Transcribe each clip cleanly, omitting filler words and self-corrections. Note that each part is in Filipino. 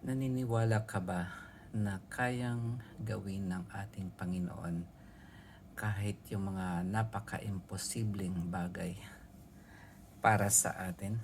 Naniniwala ka ba na kayang gawin ng ating Panginoon kahit yung mga napaka-imposibleng bagay para sa atin?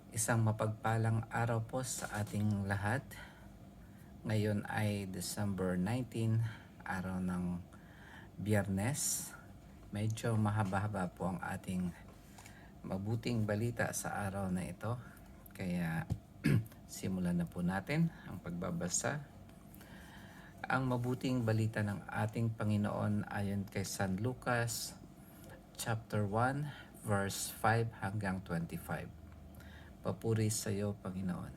Isang mapagpalang araw po sa ating lahat. Ngayon ay December 19, araw ng Biyernes. Medyo mahaba-haba po ang ating mabuting balita sa araw na ito. Kaya simulan na po natin ang pagbabasa. Ang mabuting balita ng ating Panginoon ayon kay San Lucas chapter 1 verse 5 hanggang 25. Papuri sa iyo, Panginoon.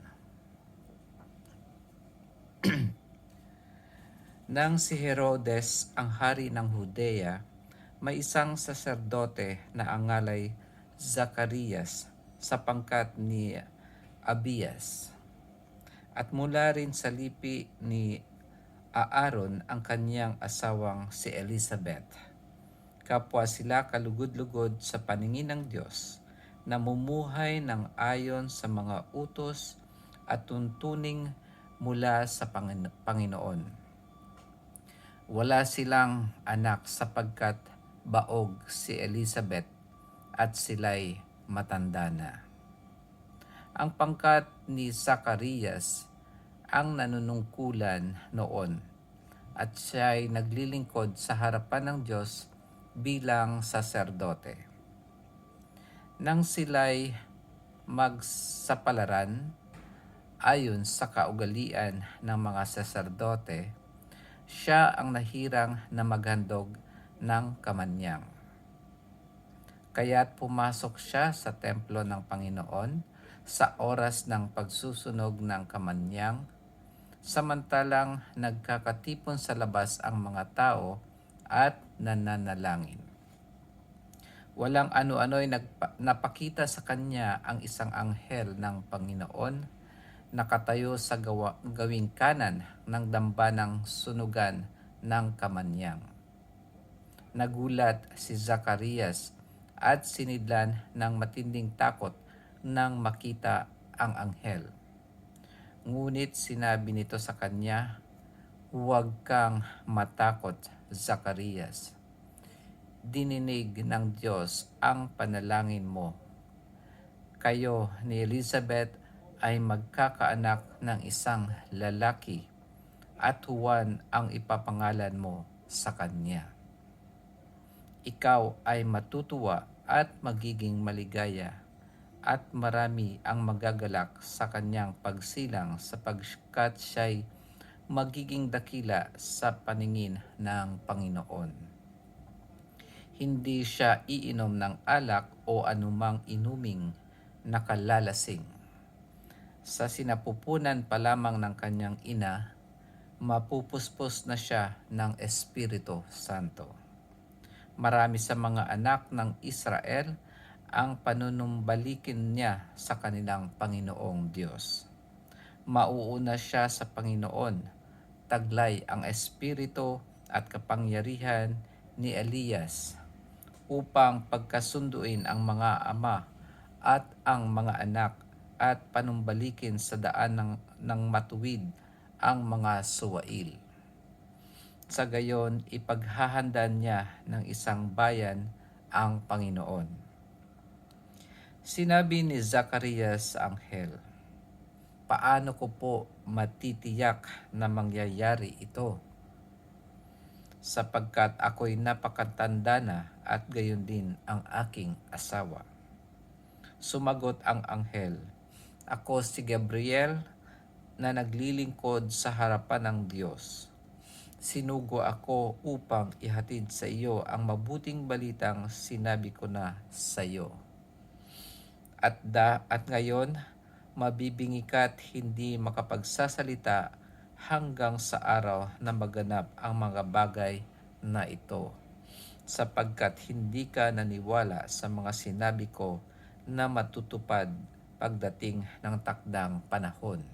Nang si Herodes ang hari ng Judea, may isang saserdote na ang ngalay Zacarias sa pangkat ni Abias. At mula rin sa lipi ni Aaron ang kanyang asawang si Elizabeth. Kapwa sila kalugod-lugod sa paningin ng Diyos, namumuhay ng ayon sa mga utos at tuntuning mula sa Panginoon. Wala silang anak sapagkat baog si Elizabeth at sila'y matanda na. Ang pangkat ni Zacarias ang nanunungkulan noon at siya'y naglilingkod sa harapan ng Diyos bilang saserdote. Nang sila'y magsapalaran ayon sa kaugalian ng mga saserdote, siya ang nahirang na maghandog ng kamanyang. Kaya't pumasok siya sa templo ng Panginoon sa oras ng pagsusunog ng kamanyang, samantalang nagkakatipon sa labas ang mga tao at nananalangin. Walang ano-ano'y napakita sa kanya ang isang anghel ng Panginoon, nakatayo sa gawing kanan ng damba ng sunugan ng kamanyang. Nagulat si Zacarias at sinidlan ng matinding takot nang makita ang anghel. Ngunit sinabi nito sa kanya, "Huwag kang matakot, Zacarias. Dininig ng Diyos ang panalangin mo. Kayo ni Elizabeth ay magkakaanak ng isang lalaki at Juan ang ipapangalan mo sa kanya. Ikaw ay matutuwa at magiging maligaya at marami ang magagalak sa kanyang pagsilang sapagkat siya'y magiging dakila sa paningin ng Panginoon. Hindi siya iinom ng alak o anumang inuming nakalalasing. Sa sinapupunan pa lamang ng kanyang ina, mapupuspos na siya ng Espiritu Santo. Marami sa mga anak ng Israel ang panunumbalikin niya sa kanilang Panginoong Diyos. Mauuna siya sa Panginoon, taglay ang espiritu at kapangyarihan ni Elias upang pagkasunduin ang mga ama at ang mga anak at panumbalikin sa daan ng matuwid ang mga suwail. Sa gayon, ipaghahanda niya ng isang bayan ang Panginoon." Sinabi ni Zacarias sa anghel, "Paano ko po matitiyak na mangyayari ito? Sapagkat ako'y napakatanda na at gayon din ang aking asawa." Sumagot ang anghel, "Ako si Gabriel na naglilingkod sa harapan ng Diyos. Sinugo ako upang ihatid sa iyo ang mabuting balitang sinabi ko na sa iyo. At ngayon, mabibingi ka't hindi makapagsasalita hanggang sa araw na maganap ang mga bagay na ito, sapagkat hindi ka naniwala sa mga sinabi ko na matutupad pagdating ng takdang panahon."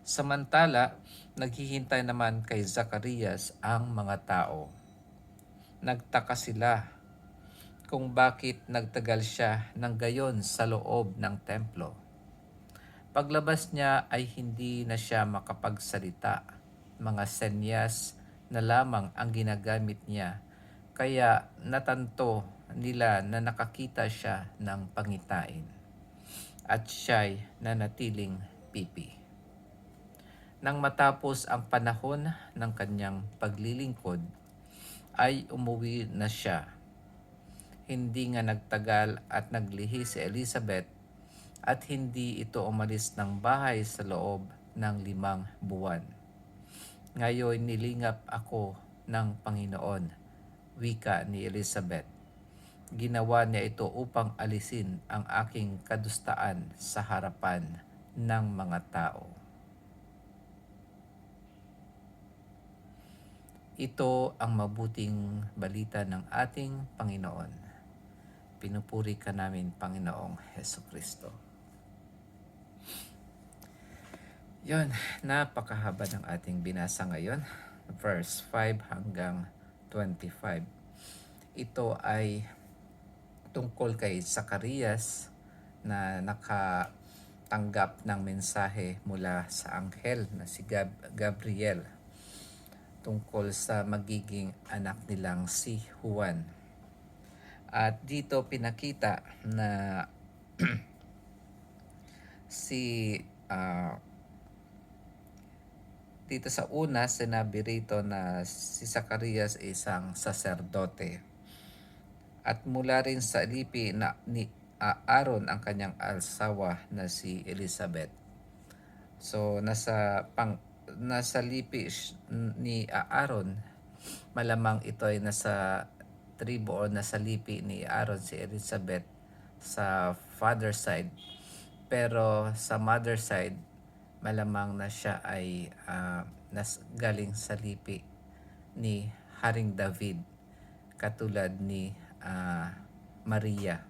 Samantala, naghihintay naman kay Zacarias ang mga tao. Nagtaka sila kung bakit nagtagal siya ng gayon sa loob ng templo. Paglabas niya ay hindi na siya makapagsalita. Mga senyas na lamang ang ginagamit niya. Kaya natanto nila na nakakita siya ng pangitain. At siya'y nanatiling pipi. Nang matapos ang panahon ng kanyang paglilingkod, ay umuwi na siya. Hindi nga nagtagal at naglihi si Elizabeth at hindi ito umalis ng bahay sa loob ng 5 buwan. Ngayon nilingap ako ng Panginoon, wika ni Elizabeth. Ginawa niya ito upang alisin ang aking kadustaan sa harapan ng mga tao. Ito ang mabuting balita ng ating Panginoon. Pinupuri ka namin, Panginoong Hesukristo. Yon, napakahaba ng ating binasa ngayon. Verse 5 hanggang 25. Ito ay tungkol kay Zacarias na nakatanggap ng mensahe mula sa anghel na si Gabriel tungkol sa magiging anak nilang si Juan. At dito pinakita na dito sa una sinabi rito na si Zacarias ay isang saserdote. At mula rin sa lipi ni Aaron ang kanyang asawa na si Elizabeth. So nasa lipi ni Aaron, malamang ito ay nasa tribo o nasa lipi ni Aaron si Elizabeth sa father side. Pero sa mother side, malamang na siya ay galing sa lipi ni Haring David, katulad ni Maria,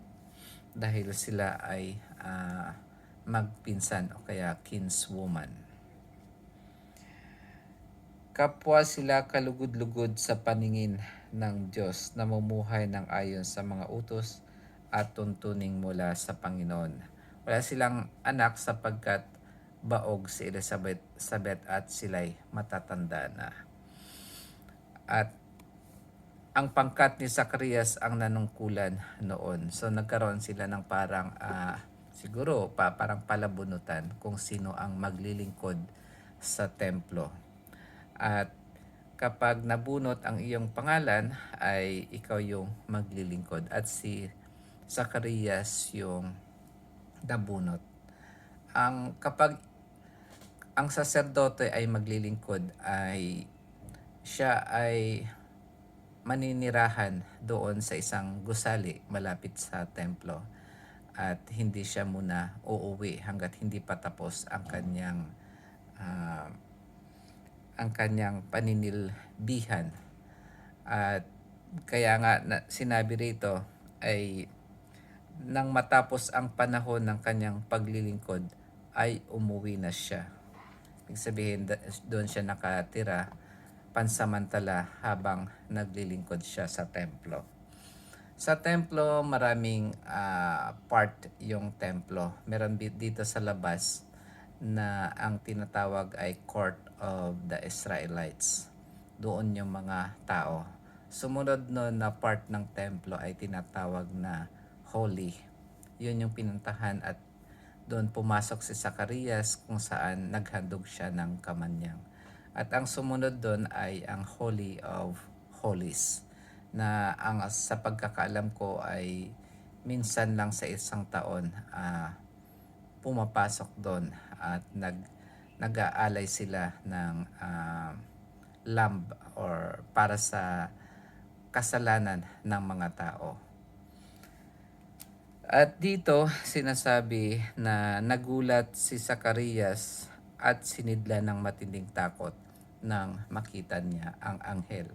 dahil sila ay magpinsan o kaya kinswoman. Kapwa sila kalugod-lugod sa paningin ng Diyos, namumuhay ng ayon sa mga utos at tuntuning mula sa Panginoon. Wala silang anak sapagkat baog si Elizabeth at sila'y matatanda na. At ang pangkat ni Zacarias ang nanungkulan noon. So nagkaroon sila ng parang siguro parang palabunutan kung sino ang maglilingkod sa templo. At kapag nabunot ang iyong pangalan, ay ikaw yung maglilingkod. At si Zacarias yung nabunot. Kapag ang saserdote ay maglilingkod, ay siya ay maninirahan doon sa isang gusali malapit sa templo. At hindi siya muna uuwi hanggat hindi pa tapos ang kanyang paninilbihan. At kaya nga sinabi rito ay nang matapos ang panahon ng kanyang paglilingkod ay umuwi na siya. Ibig sabihin doon siya nakatira pansamantala habang naglilingkod siya sa templo. Sa templo maraming part yung templo. Meron dito sa labas na ang tinatawag ay Court of the Israelites. Doon yung mga tao. Sumunod nun na part ng templo ay tinatawag na Holy. Yun yung pinuntahan at doon pumasok si Zacarias kung saan naghandog siya ng kamanyang. At ang sumunod doon ay ang Holy of Holies na sa pagkakaalam ko ay minsan lang sa isang taon pumapasok doon at nag-aalay sila ng lamb or para sa kasalanan ng mga tao. At dito sinasabi na nagulat si Zacarias at sinidla ng matinding takot nang makita niya ang anghel.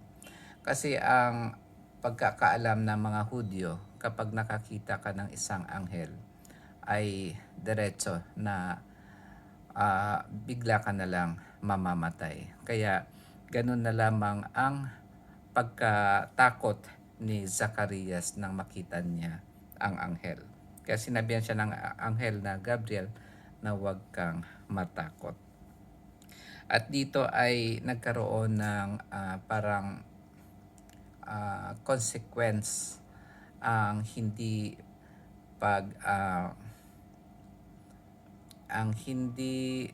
Kasi ang pagkakaalam ng mga Hudyo, kapag nakakita ka ng isang anghel, ay diretso na bigla ka na lang mamamatay. Kaya ganun na lamang ang pagkatakot ni Zacarias nang makita niya ang anghel. Kaya sinabihan siya ng anghel na Gabriel na huwag kang matakot. At dito ay nagkaroon ng parang consequence ang hindi pag ang hindi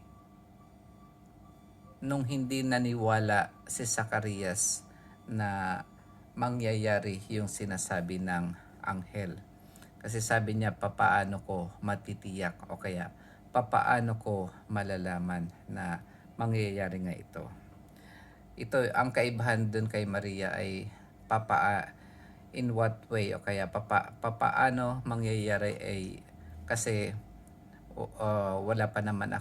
nung hindi naniwala si Zacarias na mangyayari yung sinasabi ng anghel. Kasi sabi niya, papaano ko matitiyak o kaya papaano ko malalaman na mangyayari nga ito. Ito, ang kaibahan dun kay Maria ay in what way o kaya papaano mangyayari ay kasi wala pa naman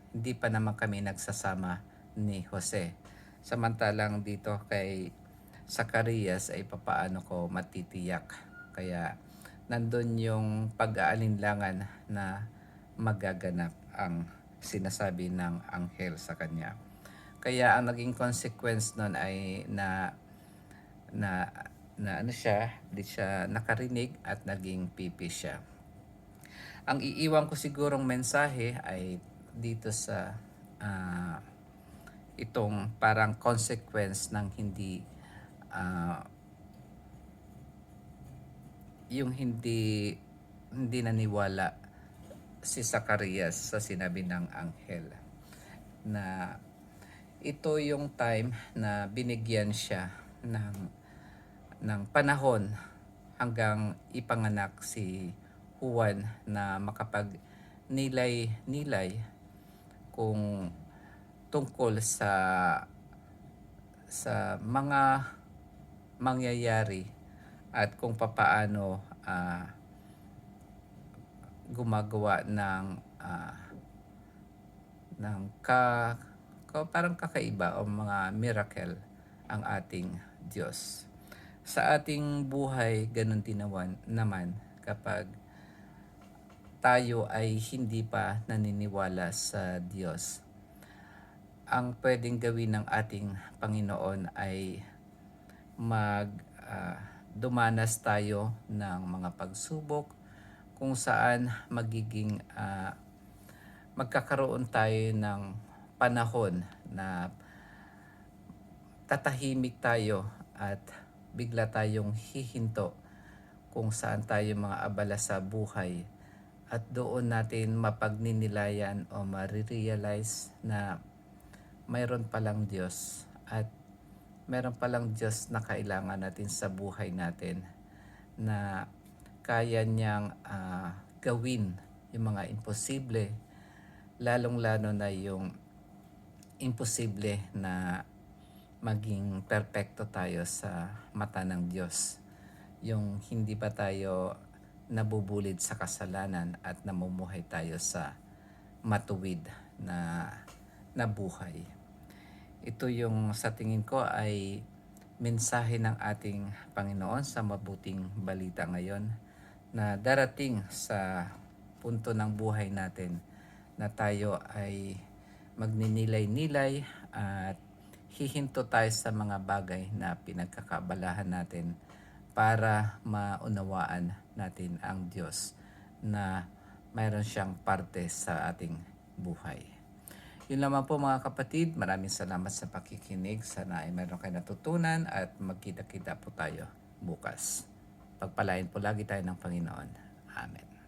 hindi pa naman kami nagsasama ni Jose. Samantalang dito kay Zacarias ay papaano ko matitiyak. Kaya nandun yung pag-aalinlangan na magaganap ang sinasabi ng anghel sa kanya. Kaya ang naging consequence nun ay na ano siya, di siya nakarinig at naging pipi siya. Ang iiwan ko sigurong mensahe ay dito sa itong parang consequence ng yung hindi naniwala si Zacarias sa sinabi ng anghel, na ito yung time na binigyan siya ng panahon hanggang ipanganak si Juan na makapag-nilay-nilay kung tungkol sa mga mangyayari at kung papaano gumagawa ng parang kakaiba o mga miracle ang ating Diyos. Sa ating buhay, ganun din naman kapag tayo ay hindi pa naniniwala sa Diyos. Ang pwedeng gawin ng ating Panginoon ay dumanas tayo ng mga pagsubok kung saan magkakaroon tayo ng panahon na tatahimik tayo at bigla tayong hihinto kung saan tayo mga abala sa buhay, at doon natin mapagninilayan o marirealize na mayroon palang Diyos at mayroon palang Diyos na kailangan natin sa buhay natin, na kaya niyang gawin yung mga imposible, lalong-lalo na yung imposible na maging perpekto tayo sa mata ng Diyos. Yung hindi pa tayo nabubulid sa kasalanan at namumuhay tayo sa matuwid na buhay. Ito yung sa tingin ko ay mensahe ng ating Panginoon sa mabuting balita ngayon, na darating sa punto ng buhay natin na tayo ay magninilay-nilay at hihinto tayo sa mga bagay na pinagkakabalahan natin para maunawaan natin ang Diyos na mayroon siyang parte sa ating buhay. Yun lamang po mga kapatid, maraming salamat sa pakikinig. Sana ay mayroon kayo natutunan at magkita-kita po tayo bukas. Pagpalain po lagi tayo ng Panginoon. Amen.